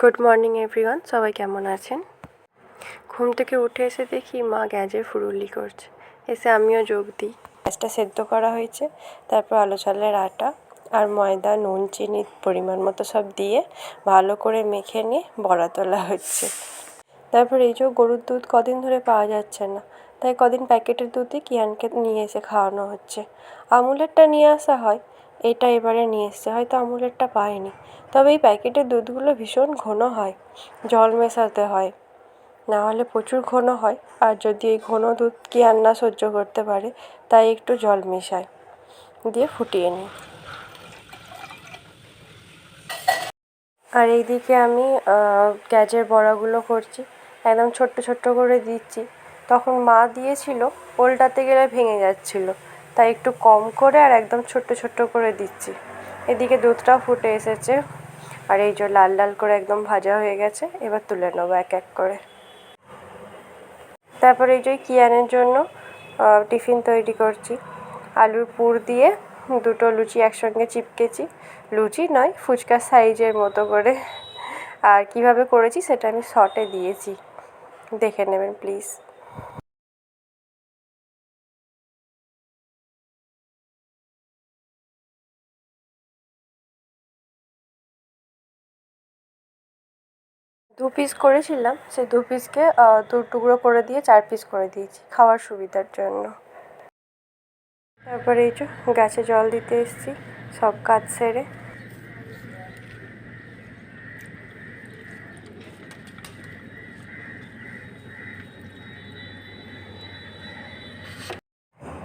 Good morning everyone, সবাই কেমন আছেন? ঘুম থেকে উঠে এসে দেখি মা গ্যাজের ফুরুলি করছে। এসে আমিও যোগ দিই। গ্যাসটা সেদ্ধ করা হয়েছে, তারপর আলু চালের আটা আর ময়দা, নুন, চিনি পরিমাণ মতো সব দিয়ে ভালো করে মেখে নিয়ে বড়া তোলা হচ্ছে। তারপর এই যে গরুর দুধ কদিন ধরে পাওয়া যাচ্ছে না, তাই কদিন প্যাকেটের দুধই কিয়ানকে নিয়ে এসে খাওয়ানো হচ্ছে। আমুলেরটা নিয়ে আসা হয়, এটা এবারে নিয়ে এসছে, হয়তো আমুলেরটা পাইনি। তবে এই প্যাকেটের দুধগুলো ভীষণ ঘন হয়, জল মেশাতে হয়, না হলে প্রচুর ঘন হয়। আর যদি এই ঘন দুধ কিয়ান না সহ্য করতে পারে, তাই একটু জল মেশাই, দিয়ে ফুটিয়ে নিই। আর এইদিকে আমি গ্যাজের বড়াগুলো করছি, একদম ছোট্ট ছোট্ট করে দিচ্ছি। তখন মা দিয়েছিল, ওল্টাতে গেলে ভেঙে যাচ্ছিল, তাই একটু কম করে আর একদম ছোট্ট ছোট্ট করে দিচ্ছি। এদিকে দুধটাও ফুটে এসেছে, আর এই যে লাল লাল করে একদম ভাজা হয়ে গেছে। এবার তুলে নেবো এক এক করে। তারপরে এই যে কিয়ানের জন্য টিফিন তৈরি করছি। আলুর পুর দিয়ে দুটো লুচি একসঙ্গে চিপকেছি, লুচি নয়, ফুচকা সাইজের মতো করে। আর কিভাবে করেছি সেটা আমি শর্টে দিয়েছি, দেখে নেবেন প্লিজ। দু পিস করেছিলাম, সেই দু পিসকে দু টুকরো করে দিয়ে 4 পিস করে দিয়েছি খাওয়ার সুবিধার জন্য। তারপরে এই যে গাছে জল দিতে এসেছি সব কাজ সেরে।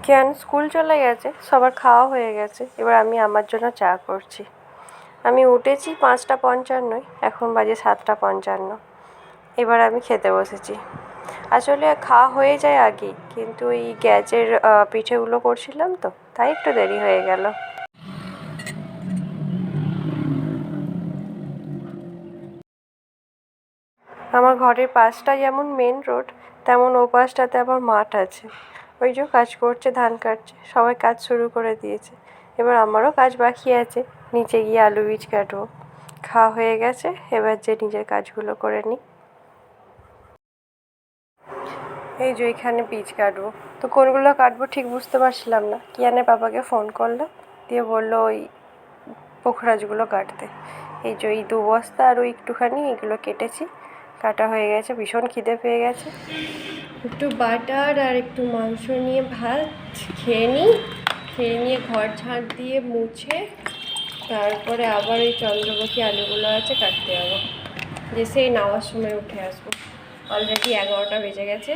কিয়ান স্কুল চলে গেছে, সবার খাওয়া হয়ে গেছে। এবার আমি আমার জন্য চা করছি। আমি উঠেছি 5:55, এখন বাজে 7:55। এবার আমি খেতে বসেছি। আসলে খাওয়া হয়ে যায় আগেই, কিন্তু এই গ্যাজের পিঠেগুলো করছিলাম তো, তাই একটু দেরি হয়ে গেল। আমার ঘরের পাশটা যেমন মেন রোড, তেমন ও পাশটাতে আবার মাঠ আছে। ওই যে কাজ করছে, ধান কাটছে, সবাই কাজ শুরু করে দিয়েছে। এবার আমারও কাজ বাকি আছে, নিচে গিয়ে আলু বীজ কাটবো। খাওয়া হয়ে গেছে, এবার যে নিজের কাজগুলো করে নিই। এই যে এখানে বীজ কাটবো, তো কোনগুলো কাটবো ঠিক বুঝতে পারছিলাম না। কিয়ানের বাবাকে ফোন করলাম, দিয়ে বললো ওই পোখরাজগুলো কাটতে। এই যে এই 2 বস্তা আর ওই একটুখানি এগুলো কেটেছি, কাটা হয়ে গেছে। ভীষণ খিদে পেয়ে গেছে, একটু বাটার আর একটু মাংস নিয়ে ভাত খেয়ে নিই। খেয়ে নিয়ে ঘর ঝাঁট দিয়ে মুছে তারপরে আবার ওই চন্দ্রমুখী আলুগুলো আছে কাটতে যাবো, যে সেই নামার সময় উঠে আসবো। অলরেডি 11টা বেজে গেছে।